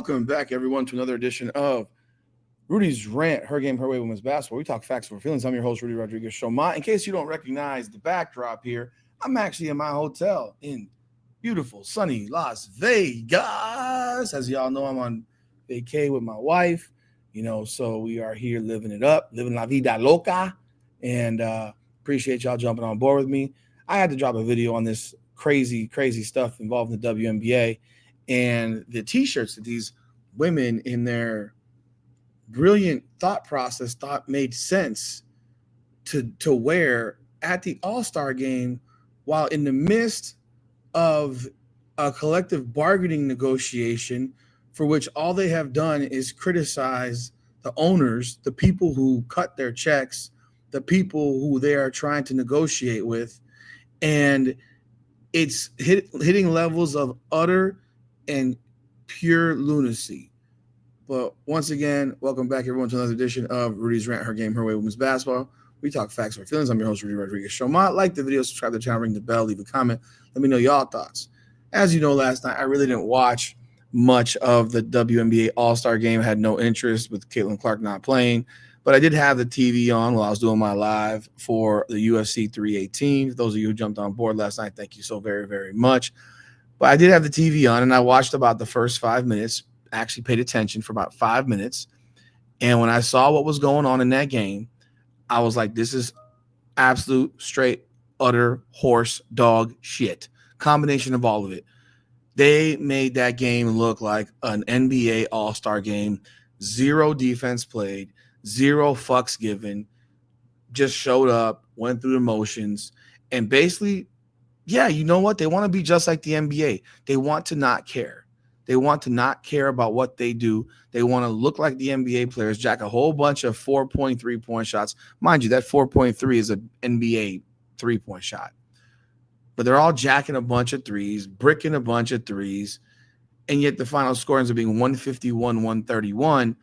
Welcome back, everyone, to another edition of Rudy's Rant, Her Game, Her Way Women's Basketball. We talk facts over feelings. I'm your host, Rudy Rodriguez Showma. In case you don't recognize the backdrop here, I'm actually in my hotel in beautiful, sunny Las Vegas. As y'all know, I'm on vacay with my wife, so we are here living it up, living la vida loca, and appreciate y'all jumping on board with me. I had to drop a video on this crazy, crazy stuff involving the WNBA and the t-shirts that these women in their brilliant thought process thought made sense to wear at the All-Star game while in the midst of a collective bargaining negotiation for which all they have done is criticize the owners, the people who cut their checks, the people who they are trying to negotiate with. And it's hitting levels of utter and pure lunacy. But once again, welcome back, everyone, to another edition of Rudy's Rant, Her Game, Her Way Women's Basketball. We talk facts or feelings. I'm your host, Rudy Rodriguez Showma. Like the video, subscribe to the channel, ring the bell, leave a comment. Let me know y'all thoughts. As you know, last night, I really didn't watch much of the WNBA All-Star game. I had no interest with Caitlin Clark not playing. But I did have the TV on while I was doing my live for the UFC 318. For those of you who jumped on board last night, thank you so very, very much. But I did have the TV on, and I watched about the first 5 minutes, actually paid attention for about 5 minutes. And when I saw what was going on in that game, I was like, this is absolute, straight, utter horse dog shit. Combination of all of it. They made that game look like an NBA All-Star game. Zero defense played. Zero fucks given. Just showed up, went through the motions, and basically, yeah, you know what? They want to be just like the NBA. They want to not care. They want to not care about what they do. They want to look like the NBA players, jack a whole bunch of 4-point, 3-point shots. Mind you, that 4.3 is an NBA 3-point shot. But they're all jacking a bunch of threes, bricking a bunch of threes, and yet the final score ends up being 151-131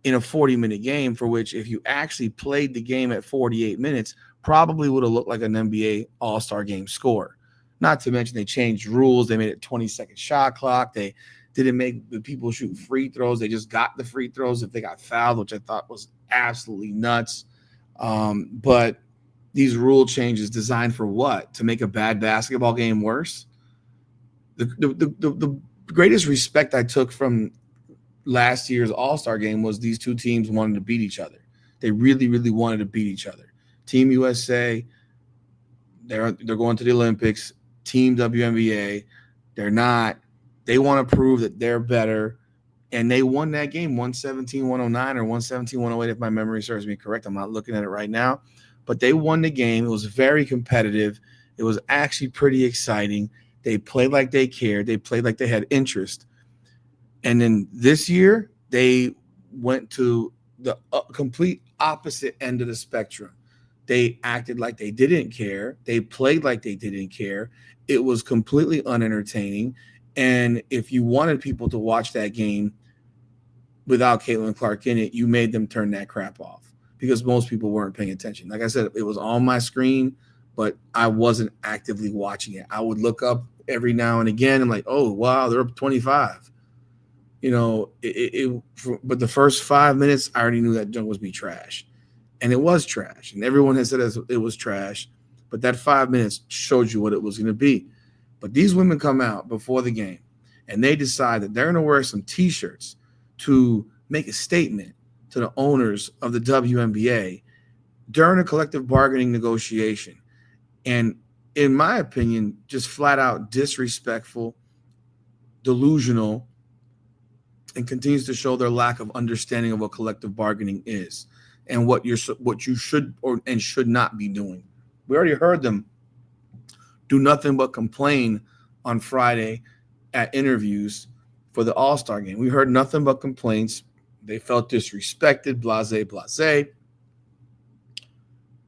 in a 40-minute game, for which if you actually played the game at 48 minutes, probably would have looked like an NBA All-Star game score. Not to mention they changed rules. They made it 20-second shot clock. They didn't make the people shoot free throws. They just got the free throws if they got fouled, which I thought was absolutely nuts. But these rule changes designed for what? To make a bad basketball game worse? The greatest respect I took from last year's All-Star game was these two teams wanted to beat each other. They really, really wanted to beat each other. Team USA, they're going to the Olympics. Team WNBA, they're not. They want to prove that they're better. And they won that game 117-109 or 117-108, if my memory serves me correct. I'm not looking at it right now. But they won the game. It was very competitive. It was actually pretty exciting. They played like they cared. They played like they had interest. And then this year, they went to the complete opposite end of the spectrum. They acted like they didn't care. They played like they didn't care. It was completely unentertaining. And if you wanted people to watch that game without Caitlin Clark in it, you made them turn that crap off because most people weren't paying attention. Like I said, it was on my screen, but I wasn't actively watching it. I would look up every now and again and like, oh, wow, they're up 25. But the first 5 minutes, I already knew that junk was be trash. And it was trash. And everyone has said it was trash. But that 5 minutes showed you what it was going to be. But these women come out before the game, and they decide that they're going to wear some T-shirts to make a statement to the owners of the WNBA during a collective bargaining negotiation. And in my opinion, just flat out disrespectful, delusional, and continues to show their lack of understanding of what collective bargaining is and what you should and should not be doing. We already heard them do nothing but complain on Friday at interviews for the All-Star game. We heard nothing but complaints. They felt disrespected, blase.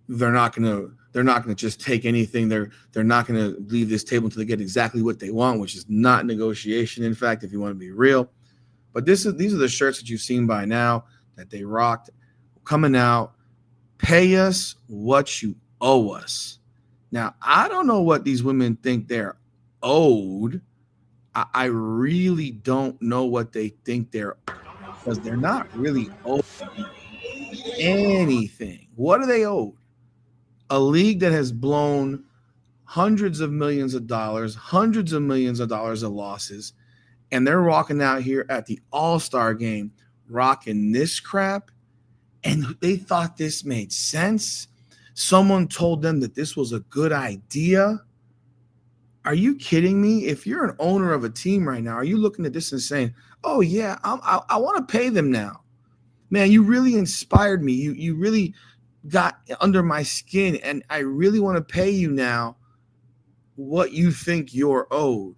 They're not gonna just take anything. They're not gonna leave this table until they get exactly what they want, which is not negotiation. In fact, if you want to be real. But these are the shirts that you've seen by now that they rocked coming out. Pay us what you owe us. Now, I don't know what these women think they're owed. I really don't know what they think they're, because they're not really owed anything. What are they owed? A league that has blown hundreds of millions of dollars of losses, and they're walking out here at the All-Star game rocking this crap, and they thought this made sense. Someone told them that this was a good idea. Are you kidding me? If you're an owner of a team right now, are you looking at this and saying, oh yeah, I want to pay them now? Man, you really inspired me. You really got under my skin, and I really want to pay you now what you think you're owed.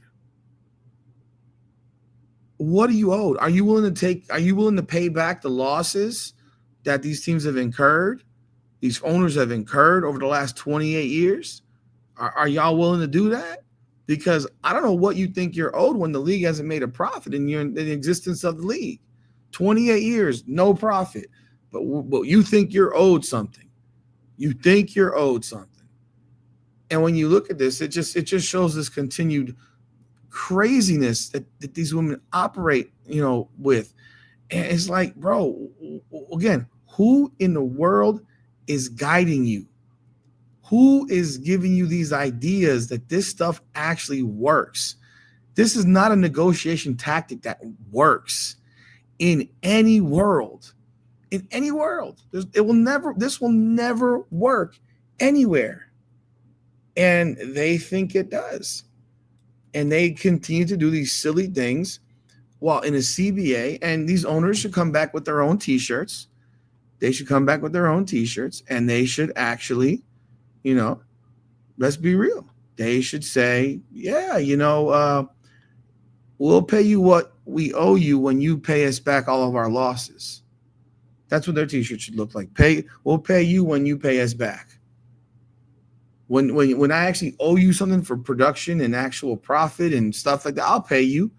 What are you owed? Are you willing to pay back the losses that these teams have incurred, these owners have incurred over the last 28 years? Are y'all willing to do that? Because I don't know what you think you're owed when the league hasn't made a profit in the existence of the league. 28 years, no profit. But you think you're owed something. You think you're owed something. And when you look at this, it just shows this continued craziness that these women operate, with. And it's like, bro, again, who in the world is guiding you? Who is giving you these ideas that this stuff actually works? This is not a negotiation tactic that works in any world. In any world. This will never work anywhere. And they think it does. And they continue to do these silly things while in a CBA, and these owners should come back with their own T-shirts. They should come back with their own T-shirts, and they should actually, let's be real. They should say, yeah, we'll pay you what we owe you when you pay us back all of our losses. That's what their T-shirt should look like. We'll pay you when you pay us back. When I actually owe you something for production and actual profit and stuff like that, I'll pay you.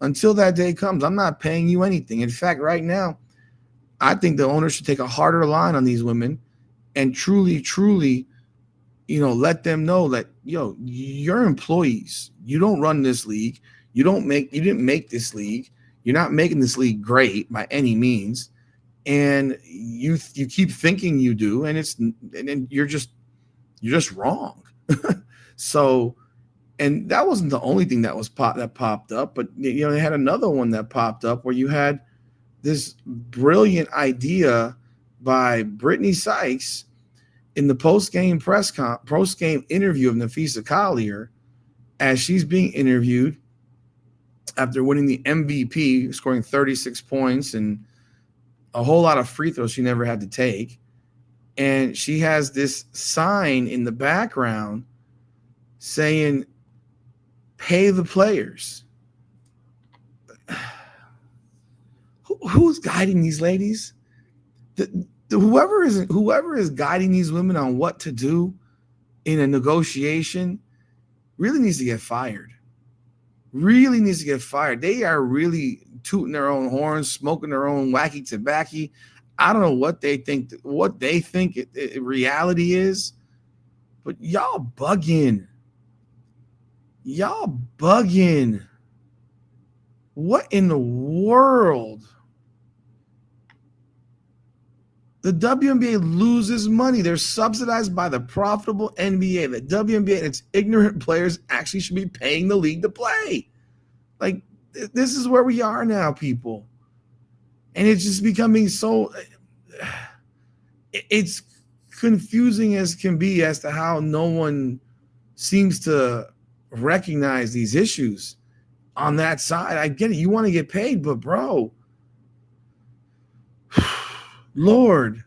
Until that day comes, I'm not paying you anything. In fact, right now, I think the owners should take a harder line on these women and truly, let them know that, you're employees. You don't run this league. You didn't make this league. You're not making this league great by any means. And you keep thinking you do, and you're just wrong. So, and that wasn't the only thing that popped up, but they had another one that popped up where you had this brilliant idea by Brittany Sykes in the post-game interview of Nafisa Collier, as she's being interviewed after winning the MVP, scoring 36 points and a whole lot of free throws she never had to take. And she has this sign in the background saying, pay the players. Who's guiding these ladies? Whoever is guiding these women on what to do in a negotiation really needs to get fired. Really needs to get fired. They are really tooting their own horns, smoking their own wacky tobacco. I don't know what they think reality is, but y'all bugging. Y'all bugging. What in the world? The WNBA loses money. They're subsidized by the profitable NBA. The WNBA and its ignorant players actually should be paying the league to play. Like, this is where we are now, people. And it's just becoming so, it's confusing as can be as to how no one seems to recognize these issues on that side. I get it. You want to get paid, but bro, Lord,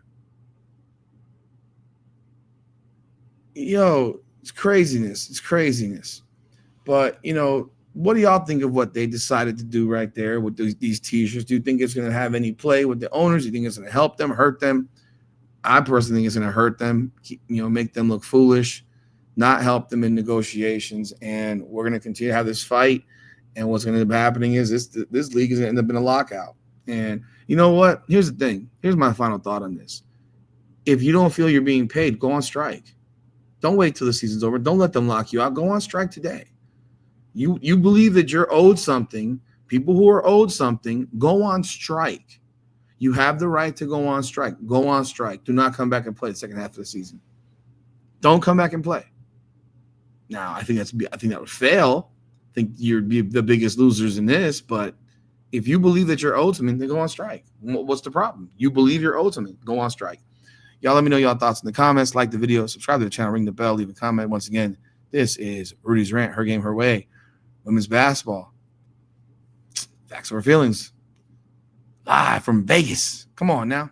it's craziness. It's craziness. But, what do y'all think of what they decided to do right there with these T-shirts? Do you think it's going to have any play with the owners? Do you think it's going to help them, hurt them? I personally think it's going to hurt them, make them look foolish, not help them in negotiations. And we're going to continue to have this fight. And what's going to end up happening is this league is going to end up in a lockout. And you know what? Here's the thing. Here's my final thought on this. If you don't feel you're being paid, go on strike. Don't wait till the season's over. Don't let them lock you out. Go on strike today. You believe that you're owed something. People who are owed something go on strike. You have the right to go on strike. Go on strike. Do not come back and play the second half of the season. Don't come back and play. Now, I think that would fail. I think you'd be the biggest losers in this, but if you believe that you're owed something, then go on strike. What's the problem? You believe you're owed something, go on strike. Y'all let me know y'all thoughts in the comments. Like the video, subscribe to the channel, ring the bell, leave a comment. Once again, this is Rudy's Rant, Her Game, Her Way. Women's basketball. Facts over feelings. Live from Vegas. Come on now.